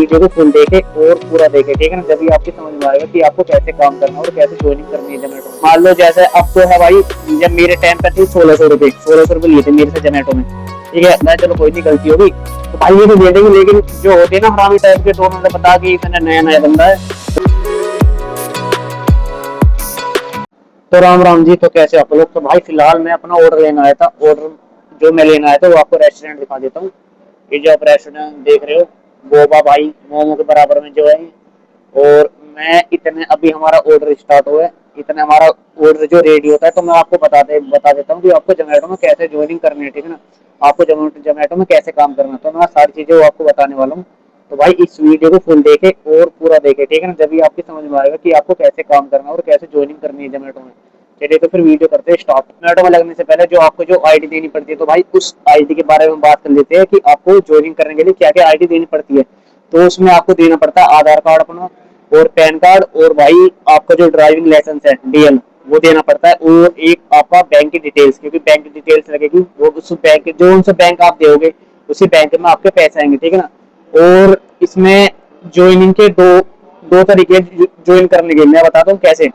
Video को full देखे और पूरा देखे, ठीक है ना, जब भी आपकी समझ में आएगा कि आपको कैसे काम करना है और कैसे ज्वाइनिंग करनी है जोमेटो में। मान लो जैसे अब तो है भाई, जब मेरे टाइम पे थी 1600 रुपये लिए थे मेरे से जोमेटो में, ठीक है। मैं चलो कोई नहीं, गलती होगी तो भाई ये तो दे देंगे, लेकिन जो होते हैं ना हरामी टाइप के, दोनों ने बता कि इतना नया नया बंदा है। तो राम राम जी, तो कैसे आप लोग। तो भाई फिलहाल मैं अपना ऑर्डर लेना आया था। ऑर्डर जो मैं लेना आया था वो आपको रेस्टोरेंट दिखा देता हूँ। ये जो आप रेस्टोरेंट देख रहे हो, बोबा भाई मोमो के बराबर में जो है। और मैं इतने अभी हमारा ऑर्डर स्टार्ट हुआ है, इतने हमारा ऑर्डर जो रेडी होता है तो मैं आपको बता देता हूँ कि आपको जोमेटो में कैसे ज्वाइनिंग करनी है, ठीक है ना। आपको जोमेटो में कैसे काम करना है, तो मैं सारी चीजें वो आपको बताने वाला हूँ। तो भाई इस वीडियो को फुल देखे और पूरा देखे, ठीक है ना, जब भी आपकी समझ में आएगा कि आपको कैसे काम करना है और कैसे ज्वाइनिंग करनी है जोमेटो में। चलिए तो फिर वीडियो करते हैं स्टार्ट। जोमेटो में लगने से पहले जो आपको जो आईडी देनी पड़ती है, तो भाई उस आईडी के बारे में बात कर लेते हैं कि आपको ज्वाइनिंग करने के लिए क्या क्या आईडी देनी पड़ती है। तो उसमें आपको देना पड़ता है आधार कार्ड अपना, और पैन कार्ड, और भाई आपका जो ड्राइविंग लाइसेंस है डीएल वो देना पड़ता है, और एक आपका बैंक की डिटेल्स, क्योंकि बैंक की डिटेल्स लगेगी, वो उस बैंक जो उनसे बैंक आप दोगे उसी बैंक में आपके पैसे आएंगे, ठीक है ना। और इसमें ज्वाइनिंग के दो दो तरीके ज्वाइन करने के, मैं बताता हूँ कैसे।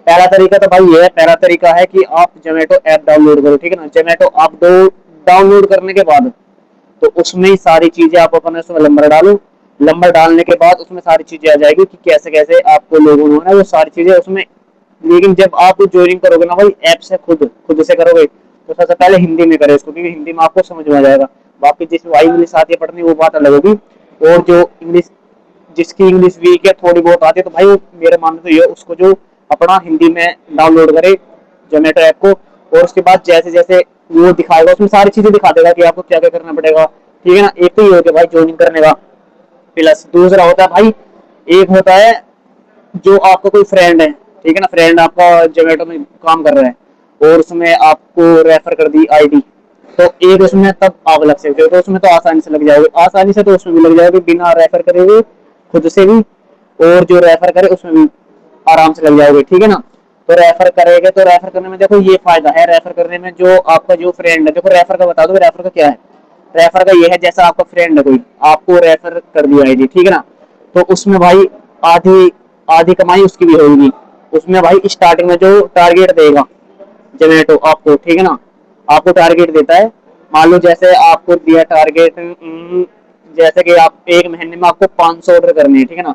पहला तरीका तो भाई ये है, पहला तरीका है कि आप जोमेटो ऐप डाउनलोड करो, ठीक है ना। जोमेटो आप दो डाउनलोड करने के बाद तो उसमें ही सारी चीजें आप अपने उसमें नंबर डालो। नंबर डालने के बाद उसमें सारी चीजें आ जाएगी कि कैसे कैसे आपको लोगों होना है, वो सारी चीजें उसमें। लेकिन जब आप ज्वाइनिंग करोगे ना भाई ऐप से, खुद खुद से करोगे, तो सबसे पहले हिंदी में करें इसको, क्योंकि हिंदी में आपको समझ में आ जाएगा। बाकी जिस भाई इंग्लिश आती है पढ़नी वो बात अलग होगी। और जो इंग्लिश, जिसकी इंग्लिश वीक है थोड़ी बहुत आती है, तो भाई मेरे मानने तो ये उसको जो अपना हिंदी में डाउनलोड करे जोमेटो ऐप को। और उसके बाद जैसे जैसे वो दिखाएगा उसमें सारी चीजें दिखा देगा कि आपको क्या क्या करना पड़ेगा, ठीक है ना। एक तो ये हो गया भाई ज्वाइनिंग करने का। प्लस दूसरा होता है भाई, एक होता है जो आपका कोई फ्रेंड है, ठीक है ना, फ्रेंड आपका जोमेटो में काम कर रहा है और उसमें आपको रेफर कर दी आईडी, तो एक उसमें तब आप लग सकते हो, तो उसमें तो आसानी से लग जाओगे, आसानी से तो उसमें भी लग जाओगे बिना रेफर करे हुए, खुद से भी। और जो रेफर करे उसमें भी आराम से लग जाओगे, ठीक है ना। तो रेफर करेंगे तो रेफर करने में देखो ये फायदा है, रेफर करने में जो आपका जो फ्रेंड है, देखो रेफर का बता दो, रेफर का क्या है। रेफर का ये है, जैसा आपका फ्रेंड है कोई, आपको रेफर कर दिया आईडी, ठीक है ना, तो उसमें भाई आधी आधी कमाई उसकी भी होगी। उसमें भाई स्टार्टिंग में जो टारगेट देगा जोमेटो आपको, ठीक है ना, आपको टारगेट देता है। मान लो जैसे आपको दिया टारगेट, जैसे कि आप एक महीने में आपको 500 ऑर्डर करने हैं, ठीक है ना।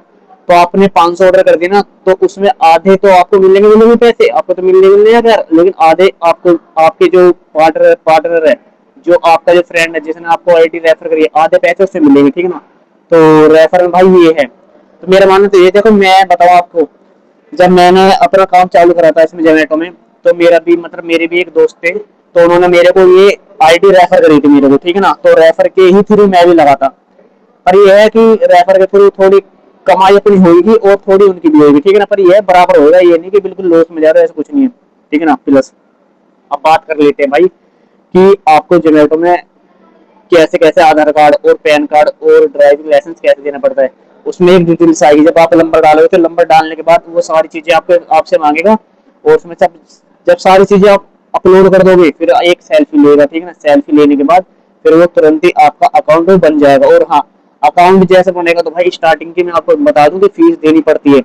तो आपने 500 ऑर्डर कर दिया ना, तो उसमें आधे तो आपको मिलेंगे मिलेंगे पैसे, आपको तो मिलने यार, लेकिन आधे आपको आपके जो पार्टनर पार्टनर है, जो आपका जो फ्रेंड है जिसने आपको आईडी रेफर करी है, आधे पैसे उससे मिलेंगे, ठीक है ना। तो रेफर में भाई ये है। तो मेरा मानना तो ये, देखो मैं बताऊँ आपको, जब मैंने अपना काम चालू करा था इसमें जोमेटो में, तो मेरा भी मतलब मेरे भी एक दोस्त थे, तो उन्होंने मेरे को ये आईडी रेफर करी थी मेरे को, ठीक है ना। तो रेफर के ही थ्रू मैं भी लगा था। पर ये है कि रेफर के थ्रू थोड़ी कमाई अपनी होगी और थोड़ी उनकी भी होगी, ठीक है ना। पर ये है बराबर होगा, ये नहीं कि बिल्कुल लॉस में जा रहा है, ऐसा कुछ नहीं है, ठीक है ना। प्लस अब बात कर लेते हैं भाई कि आपको जोमेटो में कैसे कैसे आधार कार्ड और पैन कार्ड और ड्राइविंग लाइसेंस कैसे देना पड़ता है। उसमें एक डिटेल्स आएगी, जब आप नंबर डालोगे तो नंबर डालने के बाद वो सारी चीजें आपके आपसे मांगेगा। और उसमें जब जब सारी चीजें आप अपलोड कर दोगे फिर एक सेल्फी लेगा, ठीक है ना। सेल्फी लेने के बाद फिर वो तुरंत ही आपका अकाउंट बन जाएगा। और हाँ, अकाउंट जैसे बनेगा तो भाई स्टार्टिंग की मैं आपको बता दूं कि फीस देनी पड़ती है।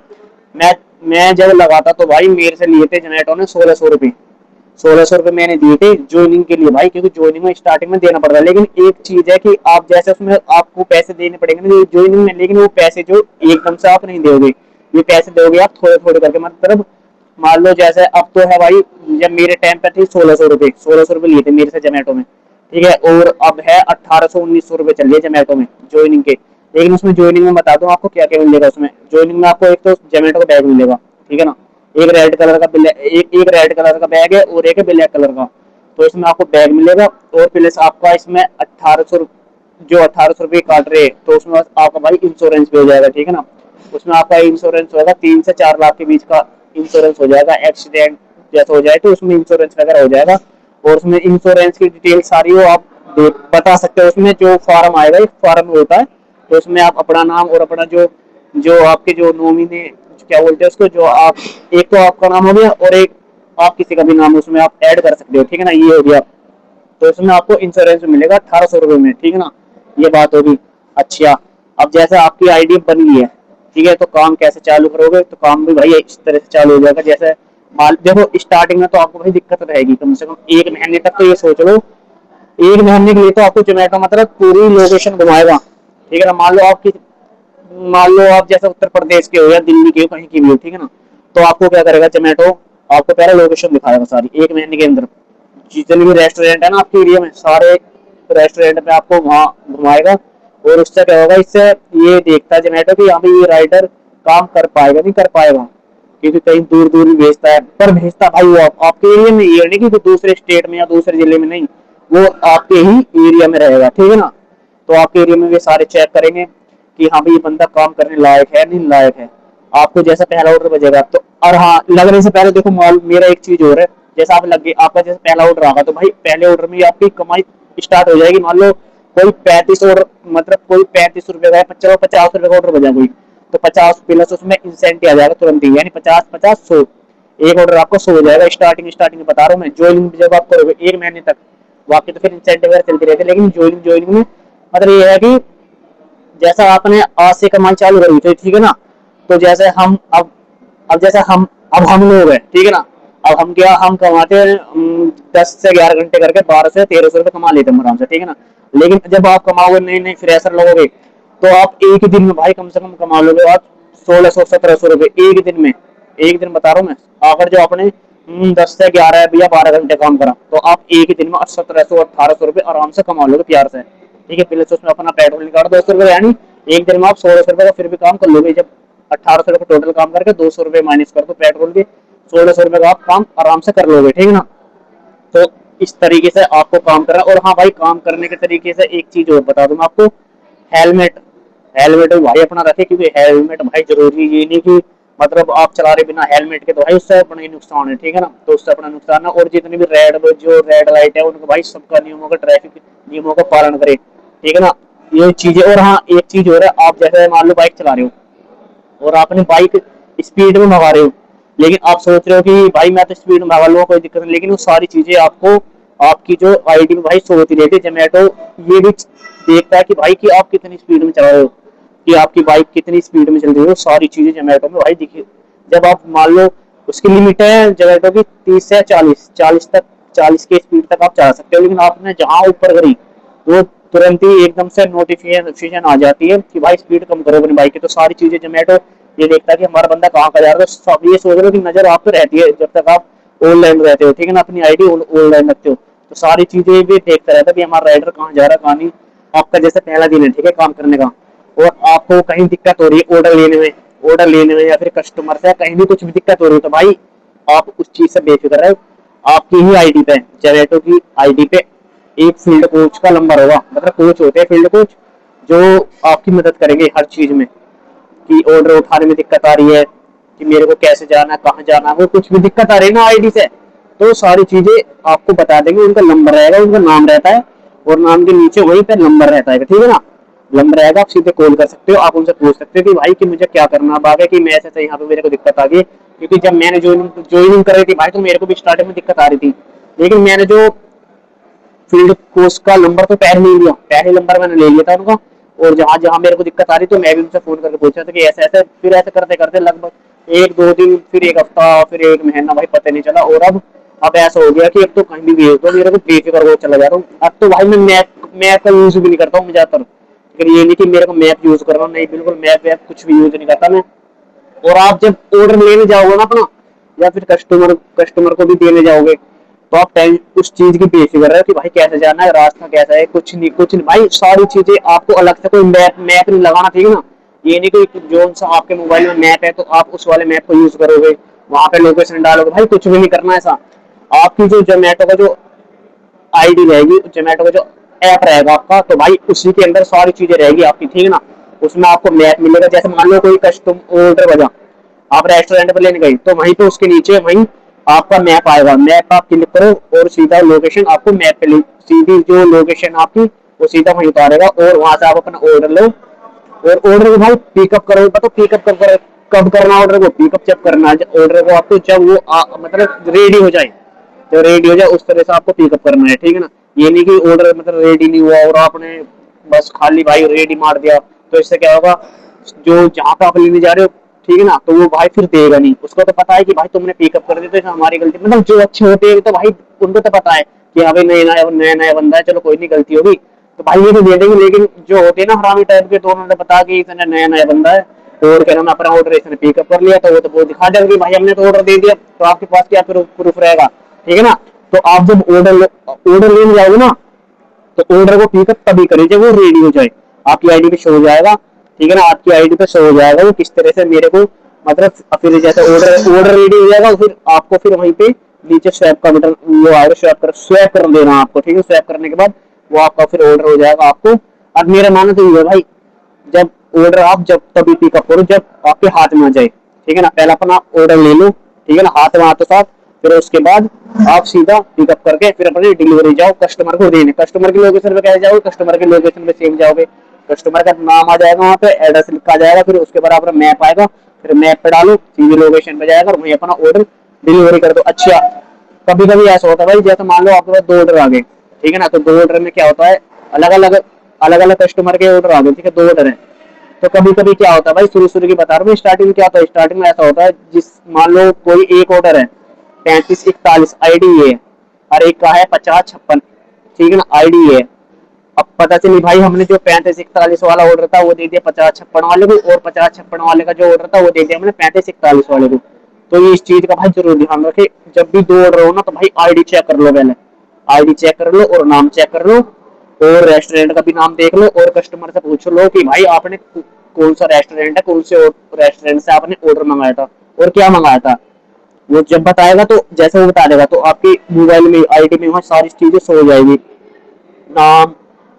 मैं मैं जब लगाता तो भाई मेरे से लिए थे जोमेटो ने 1600 रुपये। 1600 रुपये मैंने दिए थे ज्वाइनिंग के लिए भाई, क्योंकि ज्वाइनिंग में स्टार्टिंग में देना पड़ता है। लेकिन एक चीज है कि आप जैसे उसमें आपको पैसे देने पड़ेंगे ना ज्वाइनिंग में, लेकिन वो पैसे जो एकदम से आप नहीं दोगे, ये पैसे दोगे आप थोड़े थोड़े करके, मतलब मान लो जैसे अब तो है भाई, जब मेरे टाइम पे थे 1600 रुपये, 1600 रुपये लिए थे मेरे से जोमेटो में, ठीक है। और अब है 1800 1900 रुपये चल रही है जोमेटो में ज्वाइनिंग के। लेकिन उसमें ज्वाइनिंग में बता दूं आपको क्या क्या मिलेगा उसमें। ज्वाइनिंग में आपको एक तो जोमेटो का बैग मिलेगा, ठीक है ना। एक रेड कलर का एक रेड कलर का बैग है और एक है ब्लैक कलर का। तो इसमें आपको बैग मिलेगा। और प्लस आपका इसमें 1800, जो 1800 रुपये काट रहे हैं, तो उसमें आपका भाई इंश्योरेंस भी हो जाएगा, ठीक है ना। उसमें आपका इंश्योरेंस होगा 3 से 4 लाख के बीच का इंश्योरेंस हो जाएगा। एक्सीडेंट जैसा हो जाए तो उसमें इंश्योरेंस वगैरह हो जाएगा। और उसमें इंश्योरेंस की डिटेल सारी हो आप बता सकते हो। उसमें जो फॉर्म आएगा एक फॉर्म होता है, तो उसमें आप अपना नाम और अपना जो जो आपके जो नॉमिनी क्या बोलते हैं उसको, जो आप, एक तो आपका नाम हो गया और एक आप किसी का भी नाम उसमें आप ऐड कर सकते हो, ठीक है ना, ये हो गया। तो इसमें आपको इंश्योरेंस मिलेगा 1800 रुपये में, ठीक है ना, ये बात होगी। अच्छा, अब जैसे आपकी आईडी बन गई है, ठीक है, तो काम कैसे चालू करोगे, तो काम भी भाई इस तरह से चालू हो जाएगा। जैसे मान देखो स्टार्टिंग में तो आपको भाई दिक्कत रहेगी, कम से कम 1 महीने तक तो ये सोच लो, 1 महीने के लिए तो आपको जोमेटो मतलब पूरी लोकेशन घुमाएगा, ठीक है ना। मान लो आप जैसे उत्तर प्रदेश के हो या दिल्ली के हो, कहीं की भी हो, ठीक है ना, तो आपको क्या करेगा जोमेटो, आपको पहले लोकेशन दिखाएगा सारी 1 महीने के अंदर। जितने भी रेस्टोरेंट है ना आपके एरिया में, सारे रेस्टोरेंट में आपको वहाँ घुमाएगा। और उससे क्या होगा, इससे ये देखता है जोमेटो कि यहाँ पे ये राइडर काम कर पाएगा नहीं कर पाएगा, क्योंकि कहीं दूर दूर भी भेजता है, पर भेजता भाई वो आपके एरिया में, ये नहीं कि दूसरे स्टेट में या दूसरे जिले में, नहीं, वो आपके ही एरिया में रहेगा, ठीक है ना। तो आपके एरिया में वे सारे चेक करेंगे कि हाँ भाई ये बंदा काम करने लायक है नहीं लायक है। आपको जैसा पहला ऑर्डर बजेगा तो, और हाँ लगने से पहले देखो मॉल मेरा एक चीज और है, जैसा आप लगे आपका जैसे पहला ऑर्डर आगा, तो भाई पहले ऑर्डर में आपकी कमाई स्टार्ट हो जाएगी। मान लो कोई 35 ऑर्डर, मतलब कोई 35 रुपए का है, चलो 50 रुपए का ऑर्डर बजा कोई, तो 50 प्लस उसमें इंसेंटिव आ जाएगा तुरंत ही, यानी 50 50 100, एक ऑर्डर आपको 100 हो जाएगा। स्टार्टिंग बता रहा हूँ मैं, ज्वाइनिंग जब आप करोगे 1 महीने तक, बाकी तो फिर इंसेंटिव वगैरह चलती रहती है, लेकिन ज्वाइनिंग में मतलब ये है कि जैसा आपने आज से कमाई चालू करी थी, ठीक है ना, तो जैसे हम अब जैसे हम लोग हैं, ठीक है ना, अब हम क्या हम कमाते हैं 10 से 11 घंटे करके 1200 से 1300 रुपए कमा लेते हैं आराम से, ठीक है ना। लेकिन जब आप कमाओगे नई नई फ्रेशर लोगे, तो आप एक ही दिन में भाई कम से कम कमा लोगे आप 1600 1700 रुपए एक ही दिन में, एक दिन बता रहा हूँ मैं। अगर जो आपने 10 से 11 या 12 घंटे काम करा, तो आप एक ही दिन में 1700 1800 रुपए आराम से कमा लोगे प्यार से, ठीक है। प्लस उसमें अपना पेट्रोल निकाल 200 रुपए, यानी एक दिन में आप 1600 रुपए का फिर भी काम कर लोगे। जब 1800 रुपए टोटल काम करके 200 रुपए माइनस कर दो पेट्रोल के, 1600 रुपए का आप काम आराम से कर लोगे, ठीक है ना। तो इस तरीके से आपको काम करना। और हाँ भाई, काम करने के तरीके से एक चीज और बता दूं मैं आपको, हेलमेट हेलमेट भाई अपना रखे, क्योंकि हेलमेट भाई जरूरी, ये नहीं कि मतलब आप चला रहे बिना हेलमेट के, तो भाई उससे अपना ही नुकसान है, ठीक है ना। तो उससे अपना नुकसान है। और जितनी भी रेड लाइट है उनको भाई सबका नियमों का, ट्रैफिक नियमों का पालन करे, ठीक है ना। ये चीजें। और हाँ एक चीज और है, आप जैसे मान लो बाइक चला रहे हो और आपने बाइक स्पीड में भगा रहे हो, लेकिन आप सोच रहे हो कि भाई मैं तो स्पीड में भगा लूंगा कोई दिक्कत नहीं, लेकिन वो सारी चीजें आपको आपकी जो आईडी में भाई शो होती रहती है। जोमेटो ये भी देखता है कि भाई कि आप कितनी स्पीड में चला रहे हो, कि आपकी बाइक कितनी स्पीड में चल रही है, वो सारी चीजें जोमेटो में भाई दिखी। जब आप मान लो उसकी लिमिट है जोमेटो की 30 से 40 तक, 40 की स्पीड तक आप चला सकते हो, लेकिन आपने जहां ऊपर करी तो तुरंत ही एकदम से नोटिफिकेशन आ जाती है कि भाई स्पीड कम करो अपनी बाइक की। तो सारी चीजें जोमेटो ये देखता है कि हमारा बंदा कहाँ का जा रहा है, तो सब ये सोच रहे हो कि नजर आप पे रहती है जब तक आप ऑनलाइन रहते हो, ठीक है ना, अपनी आईडी ऑनलाइन रखते हो, तो सारी चीजें भी देखता रहता है कि हमारा राइडर कहाँ जा रहा है कहाँ नहीं। आपका जैसे पहला दिन है, ठीक है, काम करने का, और आपको कहीं दिक्कत हो रही है ऑर्डर लेने में या फिर कस्टमर से कहीं भी कुछ भी दिक्कत हो रही है, तो भाई आप उस चीज से बेफिक्र रहो। आपकी ही आईडी पे, जोमेटो की आईडी पे एक फील्ड कोच का नंबर होगा, मतलब कोच होते हैं फील्ड कोच, जो आपकी मदद करेंगे हर चीज में, कि ऑर्डर उठाने में दिक्कत आ रही है, कि मेरे को कैसे जाना है कहाँ जाना है, वो कुछ भी दिक्कत आ रही है ना आईडी से, तो सारी चीजें आपको बता देंगे। उनका नंबर रहेगा, उनका नाम रहता है, और नाम के नीचे वहीं पे नंबर रहता है, ठीक है ना। नंबर रहेगा, आप सीधे कॉल कर सकते हो, आप उनसे पूछ सकते हो कि भाई कि मुझे क्या करना है आगे, कि मैं ऐसे यहाँ पे मेरे को दिक्कत आ गई। क्योंकि जब मैंने ज्वाइनिंग कर रही थी भाई, तो मेरे को भी स्टार्टिंग में दिक्कत आ रही थी, लेकिन मैंने जो फील्ड कोच का नंबर तो पहले नहीं लिया, पहले नंबर मैंने ले लिया था उनका। और जहां जहां मेरे को दिक्कत आ रही तो मैं भी उनसे फोन करके पूछा था कि ऐसे ऐसे, फिर ऐसे करते करते लगभग 1 2 दिन, फिर एक हफ्ता, फिर 1 महीना, भाई पता नहीं चला। और अब ऐसा हो गया कि अब तो कहीं भी भेज दो मेरे को बेफिक्र वो चला जा रहा हूँ। अब तो भाई मैं मैप का यूज भी नहीं करता हूँ ज्यादातर, लेकिन ये नहीं कि मेरे को मैप यूज कर रहा हूँ, नहीं, बिल्कुल मैप वैप कुछ भी यूज नहीं करता मैं। और आप जब ऑर्डर लेने जाओगे ना अपना, या फिर कस्टमर को भी देने जाओगे, तो आप उस चीज की बेफिक्र रहे हो कि भाई कैसे जाना है, रास्ता कैसा है, कुछ नहीं भाई, सारी चीजें आपको अलग से कोई मैप नहीं लगाना, ठीक है ना। ये नहीं कि जो सा आपके मोबाइल में मैप है तो आप उस वाले मैप को यूज करोगे, वहां पे लोकेशन डालोगे, भाई कुछ भी नहीं करना ऐसा। आपकी जो जोमेटो का जो आईडी रहेगी, जोमेटो का जो ऐप रहेगा आपका, तो भाई उसी के अंदर सारी चीजें रहेगी आपकी, ठीक है ना। उसमें आपको मैप मिलेगा, जैसे मान लो कोई कस्टम ऑर्डर बजा, आप रेस्टोरेंट पर लेने गए, तो वहीं पे उसके नीचे वहीं आपका मैप आएगा, मैप आप क्लिक करो और सीधा लोकेशन आपको मैप पे सीधी जो लोकेशन आपकी वो सीधा वहीं उतारेगा, और वहां से आप अपना ऑर्डर लो। और ऑर्डर को भाई पिकअप करो, तो पिकअप कब करना ऑर्डर को, पिकअप जब करना है ऑर्डर को आपको, जब वो मतलब रेडी हो जाए, जो रेडी हो जाए उस तरह से आपको पिकअप करना है, ठीक है ना। ये नहीं कि ऑर्डर मतलब रेडी नहीं हुआ और आपने बस खाली भाई रेडी मार दिया, तो इससे क्या होगा, जो जहाँ पे आप लेने जा रहे हो, ठीक है ना, तो वो भाई फिर देगा नहीं, उसको तो पता है कि भाई तुमने पिकअप कर दिया तो हमारी गलती, मतलब जो अच्छे होते हैं तो भाई उनको तो पता है कि हाँ भाई नया नया नया बंदा है, चलो कोई नहीं गलती होगी तो भाई ये तो दे देंगे। लेकिन जो होते हैं ना हरामी टाइप के, तो उन्होंने बता कि इतना नया नया बंदा है और क्या नाम, अपना ऑर्डर इसने पिकअप कर लिया, तो वो तो वो दिखा देगा कि भाई हमने तो ऑर्डर दे दिया, तो आपके पास क्या प्रूफ रहेगा, ठीक है ना। तो आप जब ऑर्डर लेने जाओगे ना, तो ऑर्डर को पिकअप तभी करें जब वो रेडी हो जाए, आपकी आईडी पे शो हो जाएगा, ठीक है ना, आपकी आईडी पे शो हो जाएगा वो किस तरह से मेरे को, मतलब फिर जैसे ऑर्डर ऑर्डर रेडी हो जाएगा, फिर आपको फिर वहीं पे नीचे स्वैप का बटन वो आएगा, स्वैप कर देना आपको, ठीक है। स्वैप करने के बाद वो आपका फिर ऑर्डर हो जाएगा आपको। और मेरा मानना तो ये है भाई, जब ऑर्डर आप जब तभी पिकअप करो जब आपके हाथ में आ जाए, ठीक है ना, पहले अपना ऑर्डर ले लो, ठीक है ना, हाथ में हाथों साथ, फिर उसके बाद आप सीधा पिकअप करके फिर अपनी डिलीवरी जाओ कस्टमर को देने। कस्टमर की लोकेशन पे कैसे जाओगे, कस्टमर की लोकेशन पे सेम जाओगे, कस्टमर का नाम आ जाएगा, वहाँ पे एड्रेस लिखा जाएगा, फिर उसके बाद अपना मैप आएगा, फिर मैप पे डालो सीधी लोकेशन पे जाएगा और वहीं अपना ऑर्डर डिलीवरी कर दो। अच्छा, कभी कभी ऐसा होता है भाई, जैसे मान लो आपके पास 2 ऑर्डर आ गए, ठीक है ना, तो 2 ऑर्डर में क्या होता है, अलग अलग कस्टमर के ऑर्डर आ गए, ठीक है, 2 ऑर्डर है। तो कभी कभी क्या होता है भाई, शुरू शुरू की बता रहा हूँ, स्टार्टिंग में क्या होता है, स्टार्टिंग में ऐसा होता है, जिस मान लो कोई एक ऑर्डर है 3541 आईडी ये, और एक का है 5056, ठीक है ना, आईडी है। अब पता चली भाई हमने जो 3541 वाला ऑर्डर था वो दे दिया 5056 वाले को, और 5056 वाले का जो ऑर्डर था वो दे दिया हमने 3541 वाले को। तो ये इस चीज का भाई जरूर ध्यान रखे, जब भी 2 ऑर्डर हो ना, तो भाई आईडी चेक कर लो पहले, आईडी चेक कर लो और नाम चेक कर लो, और रेस्टोरेंट का भी नाम देख लो, और कस्टमर से पूछ लो कि भाई आपने कौन सा रेस्टोरेंट है, कौन से रेस्टोरेंट से आपने ऑर्डर मंगाया था और क्या मंगाया था। वो जब बताएगा तो जैसे वो बता देगा तो आपकी मोबाइल में आईडी में वहाँ सारी चीजें शो हो जाएगी, नाम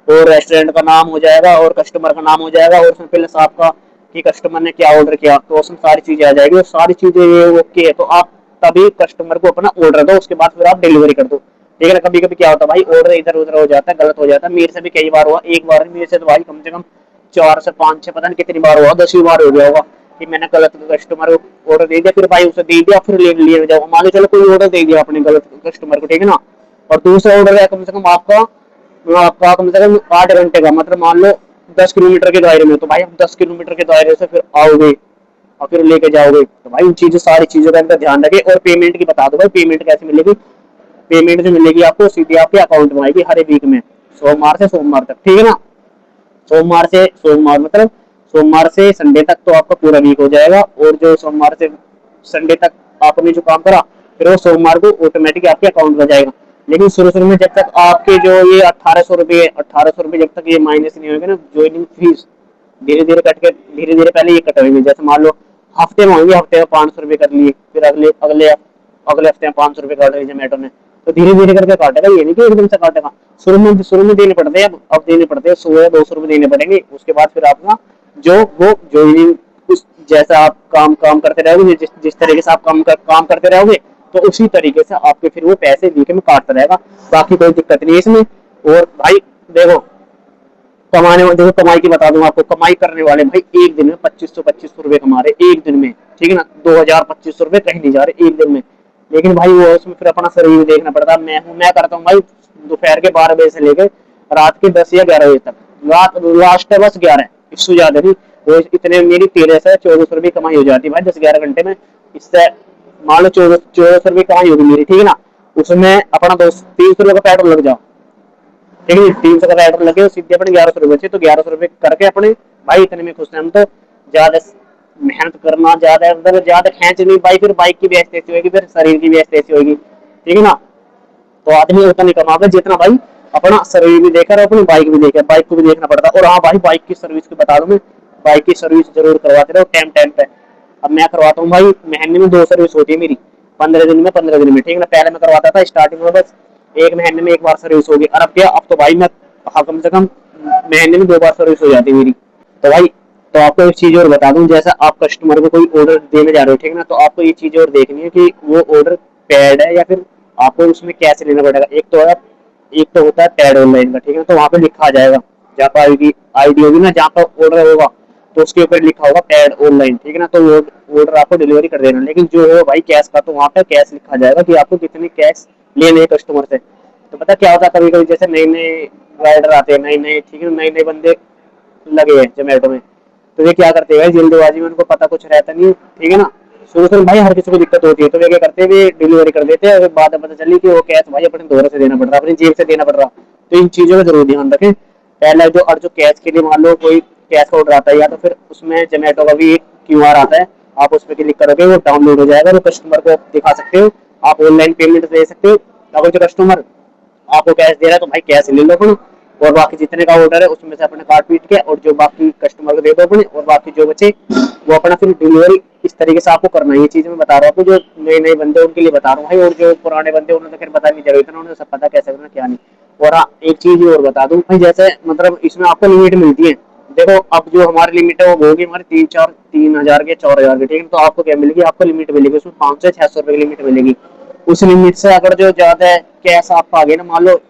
और रेस्टोरेंट का नाम हो जाएगा और कस्टमर का नाम हो जाएगा, और उसमें प्लस आपका कि कस्टमर ने क्या ऑर्डर किया, तो उसमें सारी चीजें आ जाएगी, और सारी चीजें ये ओके है तो आप तभी कस्टमर को अपना ऑर्डर दो, उसके बाद फिर आप डिलीवरी कर दो। ठीक है ना, कभी कभी क्या होता है भाई, ऑर्डर इधर उधर हो जाता है, गलत हो जाता है, मेरे से भी कई बार हुआ, एक बार मेरे से तो भाई कम से कम 4 से 5 6 पता नहीं कितनी बार हुआ, 10 बार हो गया होगा कि मैंने गलत कस्टमर को ऑर्डर दे दिया, फिर भाई उसे दे दिया, फिर ले जाओ, मान लो चलो कोई ऑर्डर दे दिया आपने गलत कस्टमर को, ठीक है ना, और दूसरा ऑर्डर है कम से कम आपका, तो आपका कम से कम 8 घंटे का, मतलब मान लो 10 किलोमीटर के दायरे में, तो भाई हम 10 किलोमीटर के दायरे से फिर आओगे और फिर लेके जाओगे, तो भाई उन चीजों सारी चीजों का इनका ध्यान रखे। और पेमेंट की बता दो भाई, पेमेंट कैसे मिलेगी, पेमेंट जो मिलेगी आपको सीधे आपके अकाउंट में आएगी हर एक वीक में, सोमवार से सोमवार तक, ठीक है ना, सोमवार मतलब सोमवार से संडे तक तो आपका पूरा वीक हो जाएगा, और जो सोमवार से संडे तक आपने जो काम करा फिर वो सोमवार को ऑटोमेटिक आपके अकाउंट में जाएगा। लेकिन शुरू शुरू में जब तक आपके जो ये 1800 रुपये जब तक ये माइनस नहीं होंगे ना ज्वाइनिंग फीस, धीरे धीरे कट के धीरे धीरे पहले ये कटेंगे, जैसे मान लो हफ्ते में होंगे, हफ्ते में 500 रुपये कर लिए, फिर अगले अगले अगले हफ्ते में 500 रुपये काट रहे जोमेटो ने, तो धीरे धीरे करके काटेगा, ये नहीं कि एकदम से काटेगा। शुरू में देने पड़ते हैं, अब देने पड़ते हैं 100 या 200 रुपये देने पड़ेंगे, उसके बाद फिर आपका जो वो ज्वाइनिंग, उस जैसा आप काम करते रहोगे, जिस तरीके से आप काम करते रहोगे, तो उसी तरीके से आपके फिर वो पैसे वीक में काटता रहेगा, बाकी कोई दिक्कत नहीं है इसमें। और भाई देखो, कमाने वाले, देखो कमाई की बता दूं आपको, कमाई करने वाले भाई एक दिन में 2500 रुपए कमा रहे एक दिन में, ठीक है ना, 2000 2500 रुपए कहीं नहीं जा रहे एक दिन में। लेकिन भाई वो उसमें फिर अपना शरीर देखना पड़ता है, मैं करता हूँ भाई दोपहर के 12 बजे से लेकर रात के 10 या 11 बजे तक, रात लास्ट है बस 11, इससे ज्यादा नहीं। वो इतने मेरी 13 से 1400 रुपये कमाई हो जाती है भाई 10 11 घंटे में, इससे मान लो 1400 रुपये कमाई होगी मेरी, ठीक है ना, उसमें अपना 200 300 रुपये का पेट्रोल लग जाओ, ठीक है, 300 का पेट्रोल लगे सीधे अपने 1100 रुपये से, तो 1100 रुपये करके अपने भाई इतने में खुश हैं हम तो। ज्यादा मेहनत करना, ज्यादा खेच नहीं भाई, फिर बाइक की भी ऐसी होगी, फिर शरीर की भी ऐसी होगी, ठीक है ना। तो आदमी उतना नहीं कमाता जितना भाई अपना शरीर भी देखा और अपनी बाइक भी देखा, बाइक को भी देखना पड़ता है। और हाँ भाई, बाइक की सर्विस की बता दूं मैं, बाइक की सर्विस जरूर करवाते रहो टाइम टाइम पे। अब मैं करवाता हूँ भाई, महीने में 2 सर्विस होती है मेरी, 15 दिन में, ठीक है ना, पहले मैं करवाता था स्टार्टिंग में बस एक महीने में एक बार सर्विस होगी, और अब क्या, अब तो भाई मैं हाँ कम से कम महीने में 2 बार सर्विस हो जाती है मेरी। तो भाई, तो आपको एक चीज और बता दूं, जैसा आप कस्टमर को कोई ऑर्डर देने जा रहे हो, ठीक है ना, तो आपको ये चीज और देखनी है कि वो ऑर्डर पेड है या फिर आपको उसमें कैसे लेना पड़ेगा। एक तो होता है पेड ऑनलाइन का, ठीक है, तो वहाँ पे लिखा आ जाएगा, जहाँ पर आईडी होगी ना, जहाँ पर ऑर्डर होगा तो उसके ऊपर लिखा होगा पेड ऑनलाइन, ठीक है ना, तो वो ऑर्डर आपको डिलीवरी कर देना। लेकिन जो है भाई कैश का, तो वहाँ पे कैश लिखा जाएगा कि आपको कितने कैश लेने हैं कस्टमर से। तो पता क्या होता है, कभी कभी जैसे नए नए राइडर आते हैं, नए नए, ठीक है, नए नए बंदे लगे हैं जोमेटो में। तो वे क्या करते हैं जल्दबाजी में, उनको पता कुछ रहता नहीं, ठीक है ना। शुरू शुरू भाई हर किसी को दिक्कत होती है, तो वे क्या करते हैं, वे डिलीवरी कर देते हैं। और बाद में पता चली कि वो कैश भाई अपने दोहरे से देना पड़ रहा, अपनी जेब से देना पड़ रहा। तो इन चीजों का जरूर ध्यान रखें। पहला जो, और जो कैश के लिए मान लो कोई कैश का ऑर्डर आता है, या तो फिर उसमें जोमेटो का भी एक क्यूआर आता है, आप उस पर क्लिक करोगे वो डाउनलोड हो जाएगा, वो कस्टमर को दिखा सकते हो, आप ऑनलाइन पेमेंट दे सकते हो। अगर जो कस्टमर आपको कैश दे रहा है तो भाई कैश ले लो अपना, और बाकी जितने का ऑर्डर है उसमें से अपने कार्ड पीट के और जो बाकी कस्टमर को दे दो अपने, और बाकी जो बचे वो अपना फिर डिलीवरी इस तरीके से आपको करना है। ये चीज मैं बता रहा हूँ आपको, जो नए नए बंदे उनके लिए बता रहा हूँ भाई, और जो पुराने बंदे उन्हें तो फिर पता नहीं चलेगा इतना, उन्हें सब पता कैसे करना क्या नहीं। और हाँ, एक चीज और बता दूं भाई, जैसे मतलब इसमें आपको लिमिट मिलती है। देखो अब जो हमारी लिमिट है वो होगी हमारी 3 हजार के 4 हजार की, ठीक है। तो आपको क्या मिलेगी, आपको लिमिट मिलेगी उसमें 500 से 600 रुपए की लिमिट मिलेगी। उस लिमिट से अगर जो ज्यादा है कैश आपका आ गया ना, मान लो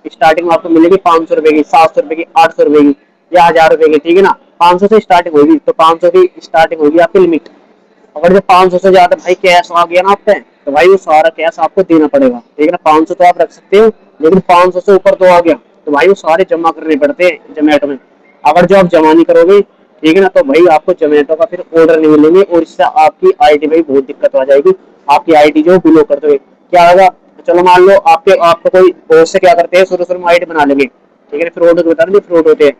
स्टार्टिंग में आपको मिलेगी 500 रुपए की, 700 रुपए की, 800 रुपए की या 1000 रुपए की, ठीक है ना। 500 से स्टार्टिंग होगी, तो 500 की स्टार्टिंग होगी आपकी लिमिट। अगर जो 500 से ज्यादा भाई कैश आ गया ना आपका, तो भाई वो सारा कैश आपको देना पड़ेगा, ठीक है ना। 500 तो आप रख सकते हो, लेकिन 500 से ऊपर तो आ गया तो भाई वो सारे जमा करने पड़ते हैं जोमेटो में। अगर जो आप जमा नहीं करोगे, ठीक है ना, तो भाई आपको जोमेटो का फिर ऑर्डर नहीं मिलेंगे, और इससे आपकी आईडी में बहुत दिक्कत आ जाएगी। आपकी आईडी जो ब्लॉक कर दोगे, क्या होगा, चलो मान लो आपको कोई बहुत से क्या करते हैं, शुरू शुरू में आईडी बना लेंगे, ठीक है, फिर ऑर्डर बता देंगे, फ्रॉड होते हैं।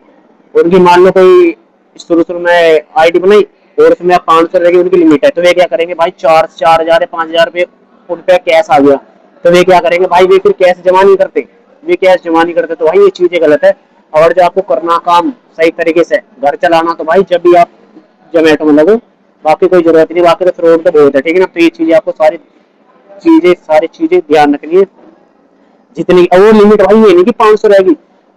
उनकी मान लो कोई शुरू शुरू में आईडी बनाई, और उसमें 500 रुपए की उनकी लिमिट है, तो वे क्या करेंगे भाई, 4 हजार या 5 हजार रुपये उन पे कैश आ गया, तो वे क्या करेंगे भाई, वे फिर कैश जमा नहीं करते। वे कैश जमा नहीं करते, तो भाई ये चीजें गलत है। और जो आपको करना काम सही तरीके से घर चलाना, तो भाई जब भी आप जोमेटो में लगो, बाकी कोई जरूरत नहीं, बाकी तो फ्रॉड तो बहुत है, ठीक है ना। तो ये चीजें आपको सारी चीजें ध्यान रखनी है। जितनी वो लिमिट भाई ये नहीं कि 500 रहेगी,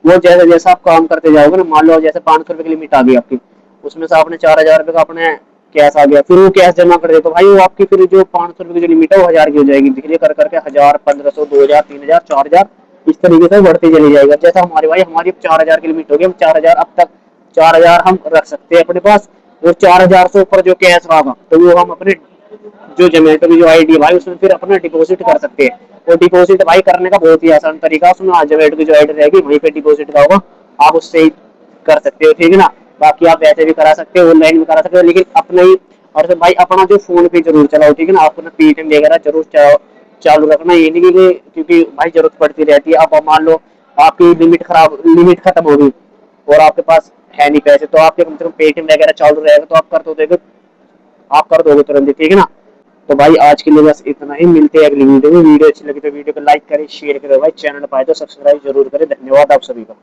वो जैसे जैसा आप काम करते जाओगे ना, मान लो जैसे 500 रुपए की लिमिट आ गई आपकी, उसमें से आपने 4 हजार रुपए का अपने कैश आ गया, फिर वो कैश जमा कर दे, तो भाई वो आपकी फिर जो 500 रुपए की जो लिमिट है वो 1000 की हो जाएगी, धीरे कर करके 1000, 1500, 2000, 3000, 4000 इस तरीके से बढ़ती चली जाएगी। जैसा हमारी भाई हमारी 4000 की लिमिट होगी, हम 4000 अब तक 4000 हम रख सकते हैं अपने पास, और 4000 से ऊपर जो कैश रहा तो वो हम अपने जो जोमेटो की जो आईडी है भाई उसमें फिर अपना डिपॉजिट कर सकते हैं। और डिपॉजिट भाई करने का बहुत ही आसान तरीका, उसमें जोमेटो की जो आईडी रहेगी वहीं पे डिपॉजिट का होगा, आप उससे ही कर सकते हो, ठीक है ना। बाकी आप वैसे भी करा सकते हो, ऑनलाइन भी करा सकते हो, लेकिन अपना ही, और भाई अपना जो फोन पे जरूर चलाओ, ठीक है ना। अपना पेटीएम वगैरह जरूर चालू रखना, ये नहीं कि क्योंकि भाई जरूरत पड़ती रहती है। अब मान लो आपकी लिमिट खत्म होगी और आपके पास है नहीं पैसे, तो आपके कम से कम पेटीएम वगैरह चालू रहेगा, तो आप कर दोगे तुरंत, ठीक है ना। तो भाई आज के लिए बस इतना ही, मिलते हैं अगली वीडियो में। वीडियो अच्छी लगी तो वीडियो को लाइक करें, शेयर करें, भाई चैनल पाए तो सब्सक्राइब जरूर करें। धन्यवाद आप सभी का।